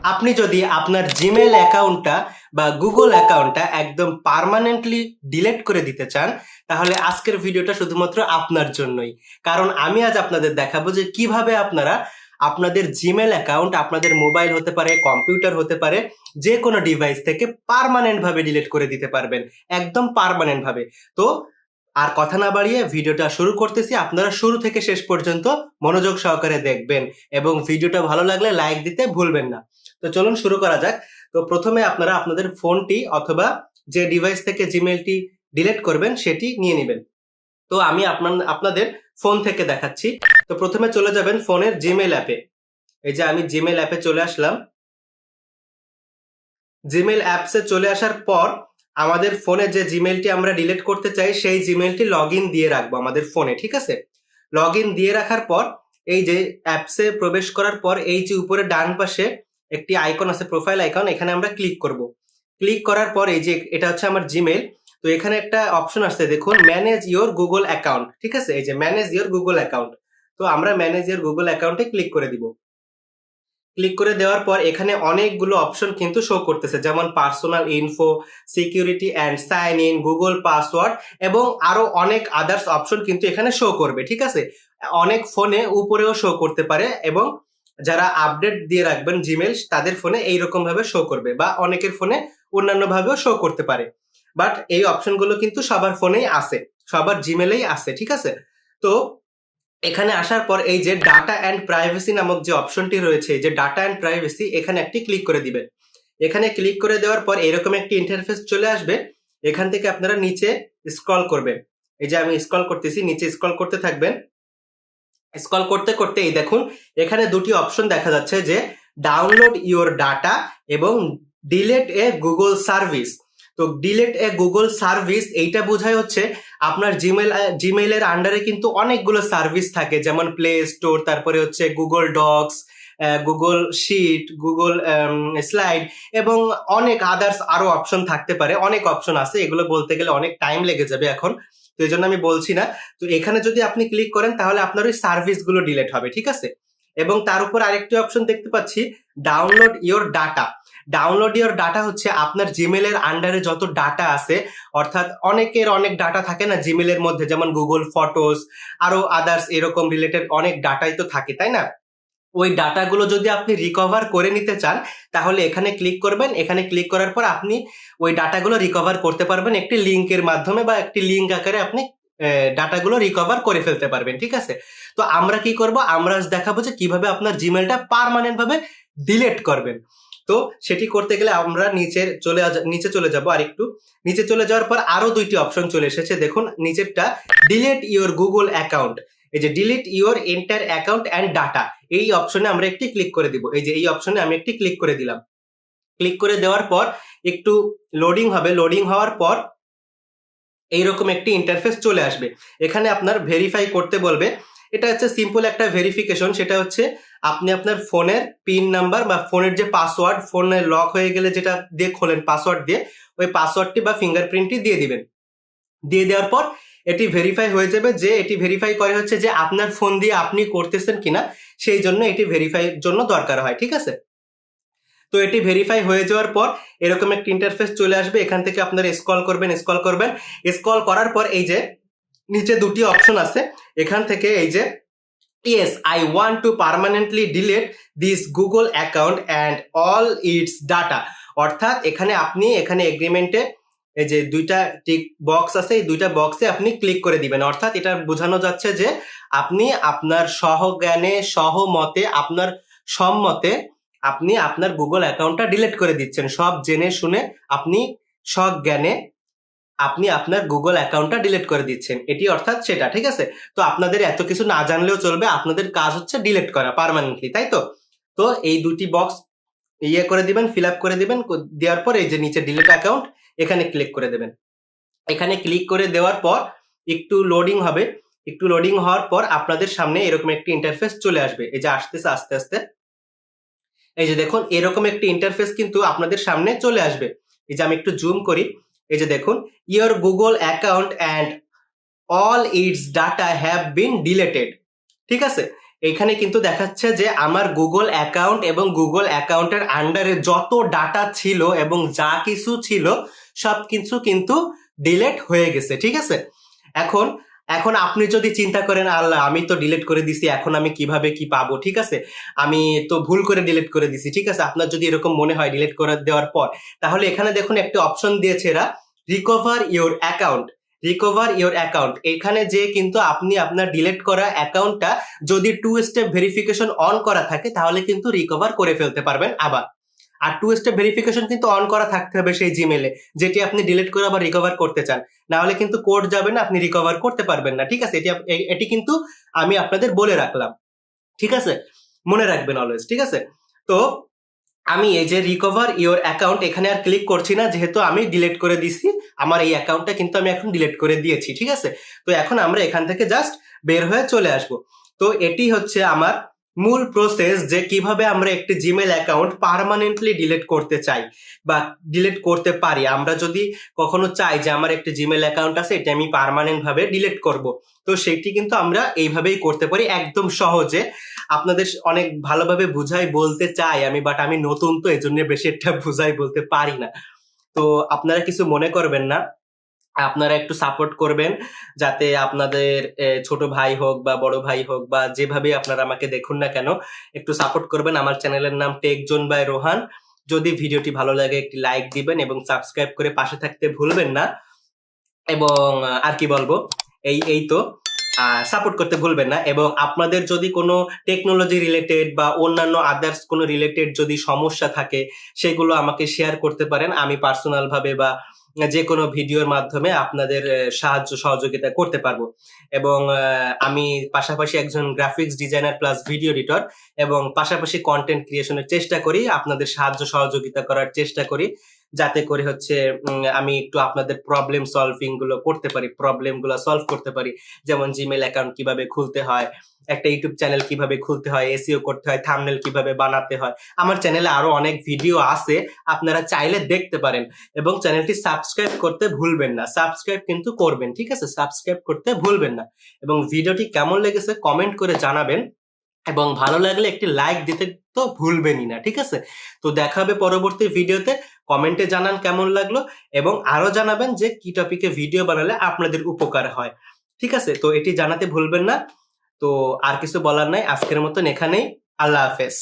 আপনি যদি আপনার জিমেল অ্যাকাউন্টটা বা গুগল অ্যাকাউন্টটা একদম পার্মানেন্টলি ডিলিট করে দিতে চান, তাহলে আজকের ভিডিওটা শুধুমাত্র আপনার জন্যই। কারণ আমি আজ আপনাদের দেখাবো যে কিভাবে আপনারা আপনাদের জিমেল অ্যাকাউন্ট, আপনাদের মোবাইল হতে পারে, কম্পিউটার হতে পারে, যে কোনো ডিভাইস থেকে পার্মানেন্ট ভাবে ডিলিট করে দিতে পারবেন, একদম পার্মানেন্ট ভাবে। তো আর কথা না বাড়িয়ে ভিডিওটা শুরু করতেছি। আপনারা শুরু থেকে শেষ পর্যন্ত মনোযোগ সহকারে দেখবেন এবং ভিডিওটা ভালো লাগলে লাইক দিতে ভুলবেন না। তো চলুন শুরু করা যাক। তো প্রথমে আপনারা আপনাদের ফোনটি অথবা যে ডিভাইস থেকে জিমেলটি ডিলিট করবেন সেটি নিয়ে নেবেন। তো আমি আপনাদের ফোন থেকে দেখাচ্ছি। তো প্রথমে চলে যাবেন ফোনের জিমেল অ্যাপে। এই যে আমি জিমেল অ্যাপে চলে আসলাম। জিমেল অ্যাপসে চলে আসার পর আমাদের ফোনে যে জিমেলটি আমরা ডিলিট করতে চাই সেই জিমেলটি লগ ইন দিয়ে রাখবো আমাদের ফোনে, ঠিক আছে? লগ ইন দিয়ে রাখার পর এই যে অ্যাপসে প্রবেশ করার পর এই যে উপরে ডান পাশে একটি আইকন আছে, প্রোফাইল আইকন, এখানে আমরা ক্লিক করব। ক্লিক করার পর এই যে এটা হচ্ছে আমার জিমেল। তো এখানে একটা অপশন আছে, দেখুন, ম্যানেজ ইওর গুগল অ্যাকাউন্ট, ঠিক আছে? এই যে ম্যানেজ ইওর গুগল অ্যাকাউন্ট। তো আমরা ম্যানেজ ইওর গুগল অ্যাকাউন্টে ক্লিক করে দিব। ক্লিক করে দেওয়ার পর এখানে অনেকগুলো অপশন কিন্তু শো করতেছে, যেমন personal info, security and sign in, Google password এবং আরো অনেক আদার্স অপশন কিন্তু এখানে শো করবে, ঠিক আছে? অনেক ফোনে উপরেও শো করতে পারে এবং যারা আপডেট দিয়ে রাখবেন জিমেল তাদের ফোনে এইরকম ভাবে শো করবে, বা অনেকের ফোনে অন্যান্য ভাবেও শো করতে পারে। বাট এই অপশনগুলো কিন্তু সবার ফোনেই আছে, সবার জিমেলেই আছে, ঠিক আছে? তো এখানে আসার পর এই যে ডাটা অ্যান্ড প্রাইভেসি নামক যে অপশনটি রয়েছে, যে ডাটা অ্যান্ড প্রাইভেসি, এখানে একটি ক্লিক করে দিবেন। এখানে ক্লিক করে দেওয়ার পর এরকম একটি ইন্টারফেস চলে আসবে। এখান থেকে আপনারা নিচে স্ক্রল করবেন। এই যে আমি স্ক্রল করতেছি, নিচে স্ক্রল করতে থাকবেন। স্ক্রল করতে করতে এই দেখুন এখানে দুটি অপশন দেখা যাচ্ছে, যে ডাউনলোড ইওর ডাটা এবং ডিলিট এ গুগল সার্ভিস। তো ডিলিট এ গুগল সার্ভিস এইটা বোঝায় হচ্ছে আপনার জিমেইলের আন্ডারে কিন্তু অনেকগুলো সার্ভিস থাকে, যেমন প্লে স্টোর, তারপরে হচ্ছে Google Docs, Google Sheet, Google Slide এবং অনেক আদার্স আরো অপশন থাকতে পারে। অনেক অপশন আছে, এগুলো বলতে গেলে অনেক টাইম লেগে যাবে এখন, তো এই জন্য আমি বলছি না। তো এখানে যদি আপনি ক্লিক করেন তাহলে আপনার ওই সার্ভিস গুলো ডিলিট হবে, ঠিক আছে? এবং তার উপর আরেকটি অপশন দেখতে পাচ্ছি, download your data. Download your data হচ্ছে আপনার জিমেলের আন্ডারে যত ডাটা আছে, অর্থাৎ অনেকের অনেক ডাটা থাকে না জিমেলের মধ্যে, যেমন গুগল ফটোস, আরো আদার্স এরকম রিলেটেড অনেক ডাটাই তো থাকে, তাই না? ওই ডাটাগুলো যদি আপনি রিকভার করে নিতে চান তাহলে এখানে ক্লিক করবেন। এখানে ক্লিক করার পর আপনি ওই ডাটাগুলো রিকভার করতে পারবেন একটি লিঙ্কের মাধ্যমে, বা একটি লিঙ্ক আকারে আপনি ডাটাগুলো রিকভার করে ফেলতে পারবেন, ঠিক আছে? তো আমরা কি করব, আমরা আজ দেখাবো যে কিভাবে আপনার জিমেলটা পার্মানেন্ট ভাবে ডিলিট করবেন। তো সেটি করতে গেলে আমরা নিচে চলে যাব। আর একটু নিচে চলে যাওয়ার পর আরো দুইটি অপশন চলে এসেছে, দেখুন নিচেরটা, ডিলিট ইওর গুগল অ্যাকাউন্ট। এই যে delete your enter account and data, এই অপশনে আমরা একটি ক্লিক করে দিব। এই যে এই অপশনে আমি একটি ক্লিক করে দিলাম। ক্লিক করে দেওয়ার পর একটু লোডিং হবে। লোডিং হওয়ার পর এইরকম একটি ইন্টারফেস চলে আসবে। এখানে আপনার ভেরিফাই করতে বলবে। এটা হচ্ছে সিম্পল একটা ভেরিফিকেশন, সেটা হচ্ছে আপনি আপনার ফোনের পিন নাম্বার বা ফোনের যে পাসওয়ার্ড, ফোনে লক হয়ে গেলে যেটা দিয়ে খোলেন পাসওয়ার্ড দিয়ে, ওই পাসওয়ার্ডটি বা ফিঙ্গারপ্রিন্টটি দিয়ে দিবেন। দিয়ে দেওয়ার পর এটি ভেরিফাই হয়ে যাবে। যে এটি ভেরিফাই করে হচ্ছে যে আপনার ফোন দিয়ে আপনি করতেছেন কিনা, সেই জন্য এটি ভেরিফাইয়ের জন্য দরকার হয়, ঠিক আছে? তো এটি ভেরিফাই হয়ে যাওয়ার পর এরকম একটা ইন্টারফেস চলে আসবে। এখান থেকে আপনারা স্ক্রল করবেন, স্ক্রল করবেন। স্ক্রল করার পর এই যে নিচে দুটি অপশন আছে, এখান থেকে এই যে yes I want to permanently delete this Google account and all it's data, অর্থাৎ এখানে এগ্রিমেন্টে এই যে দুইটা টিক বক্স আছে, এই দুইটা বক্সে আপনি ক্লিক করে দিবেন। অর্থাৎ এটা বোঝানো যাচ্ছে যে আপনি আপনার সহজ্ঞানে, সহমতে, আপনার সম্মতে আপনি আপনার গুগল অ্যাকাউন্টটা ডিলিট করে দিচ্ছেন। সব জেনে শুনে আপনি সজ্ঞানে আপনি আপনার গুগল অ্যাকাউন্টটা ডিলিট করে দিচ্ছেন, এটি অর্থাৎ সেটা, ঠিক আছে? তো আপনাদের এত কিছু না জানলেও চলবে, আপনাদের কাজ হচ্ছে ডিলিট করা পার্মানেন্টলি, তাই তো? তো এই দুটি বক্স করে দিবেন, ফিল আপ করে দিবেন। দেওয়ার পর এই যে নিচে ডিলিট অ্যাকাউন্ট, এখানে ক্লিক করে দেবেন। এখানে ক্লিক করে দেওয়ার পর একটু লোডিং হবে। একটু লোডিং হওয়ার পর আপনাদের সামনে এরকম একটি ইন্টারফেস চলে আসবে। এই যে আসতেছে আস্তে আস্তে, এই যে দেখুন এরকম একটি ইন্টারফেস কিন্তু আপনাদের সামনে চলে আসবে। এই যে আমি একটু জুম করি, এই যে দেখুন, your Google account and all it's data have been deleted, ঠিক আছে? এখানে কিন্তু দেখাচ্ছে যে আমার গুগল অ্যাকাউন্ট এবং গুগল অ্যাকাউন্টের আন্ডারে যত ডাটা ছিল এবং যা কিছু ছিল সব কিছু কিন্তু ডিলেট হয়ে গেছে, ঠিক আছে। এখন এখন আপনি যদি চিন্তা করেন আল্লাহ আমি তো ডিলিট করে দিছি, এখন আমি কিভাবে কি পাবো, ঠিক আছে, আমি তো ভুল করে ডিলিট করে দিছি, ঠিক আছে, আপনার যদি এরকম মনে হয় ডিলিট করে দেওয়ার পর, তাহলে এখানে দেখুন একটা অপশন দিয়েছে এরা, recover your account. Recover your account, এখানে যে কিন্তু আপনি আপনার ডিলিট করা অ্যাকাউন্টটা যদি 2 স্টেপ ভেরিফিকেশন অন করা থাকে তাহলে কিন্তু রিকভার করে ফেলতে পারবেন আবার। আর 2 স্টেপ ভেরিফিকেশন কিন্তু অন করা থাকতে হবে সেই জিমেলে যেটি আপনি ডিলিট করে আবার রিকভার করতে চান, না হলে কিন্তু কোড যাবে না, আপনি রিকভার করতে পারবেন না, ঠিক আছে। এটি কিন্তু আমি আপনাদের বলে রাখলাম, ঠিক আছে, মনে রাখবেন অলওয়েজ, ঠিক আছে। তো আমি এই যে রিকভার ইওর অ্যাকাউন্ট এখানে আর ক্লিক করছি না, যেহেতু আমি ডিলিট করে দিছি, আমার এই অ্যাকাউন্টটা কিন্তু আমি এখন ডিলিট করে দিয়েছি, ঠিক আছে। তো এখন আমরা এখান থেকে জাস্ট বের হয়ে চলে আসব। তো এটি হচ্ছে আমার মূল প্রসেস যে কিভাবে আমরা একটি জিমেল অ্যাকাউন্ট পার্মানেন্টলি ডিলিট করতে চাই বা ডিলিট করতে পারি। আমরা যদি কখনো চাই যে আমার একটি জিমেল অ্যাকাউন্ট আছে এটা আমি পার্মানেন্ট ভাবে ডিলিট করব, তো সেটি কিন্তু আমরা এইভাবেই করতে পারি একদম সহজে। আপনাদের অনেক ভালোভাবে বুঝাই বলতে চাই আমি, বাট আমি নতুন তো এই জন্য বেশি একটা বুঝাই বলতে পারি না। তো আপনারা কিছু মনে করবেন না, আপনারা একটু সাপোর্ট করবেন, যাতে আপনাদের ছোট ভাই হোক বা বড় ভাই হোক বা যেভাবে আপনারা আমাকে দেখুন না কেন, একটু সাপোর্ট করবেন। আমার চ্যানেলের নাম টেক জোন বাই রোহান। যদি ভিডিওটি ভালো লাগে একটি লাইক দিবেন এবং সাবস্ক্রাইব করে পাশে থাকতে ভুলবেন না। এবং আর কি বলবো, এই এই তো সাপোর্ট করতে ভুলবেন না। এবং আপনাদের যদি কোনো টেকনোলজি রিলেটেড বা অন্যান্য আদার্স কোনো রিলেটেড যদি সমস্যা থাকে সেগুলো আমাকে শেয়ার করতে পারেন, আমি পার্সোনাল ভাবে বা যে কোনো ভিডিওর মাধ্যমে আপনাদের সাহায্য সহযোগিতা করতে পারবো। এবং আমি পাশাপাশি একজন graphics designer plus video editor, এবং পাশাপাশি কন্টেন্ট ক্রিয়েশনের চেষ্টা করি, আপনাদের সাহায্য সহযোগিতা করার চেষ্টা করি, যাতে করে হচ্ছে আমি একটু আপনাদের প্রবলেম সলভিং গুলো করতে পারি, প্রবলেম গুলো সলভ করতে পারি। যেমন জিমেল অ্যাকাউন্ট কিভাবে খুলতে হয়, একটা ইউটিউব চ্যানেল কিভাবে খুলতে হয়, এসইও করতে হয়, থাম্বনেল কিভাবে বানাতে হয়। আমার চ্যানেলে আরো অনেক ভিডিও আছে, আপনারা চাইলে দেখতে পারেন। এবং চ্যানেলটি সাবস্ক্রাইব করতে ভুলবেন না, সাবস্ক্রাইব কিন্তু করবেন, ঠিক আছে, সাবস্ক্রাইব করতে ভুলবেন না। এবং ভিডিওটি কেমন লেগেছে কমেন্ট করে জানাবেন, এবং ভালো লাগলে একটি লাইক দিতে তো ভুলবেনই না, ঠিক আছে। তো দেখা হবে পরবর্তী ভিডিওতে। কমেন্টে জানান কেমন লাগলো, এবং আরো জানাবেন যে কি টপিকে ভিডিও বানালে আপনাদের উপকার হয়, ঠিক আছে। তো এটি জানাতে ভুলবেন না। তো আর কিছু বলার নাই, আজকের মতন এখানেই। আল্লাহ হাফেজ।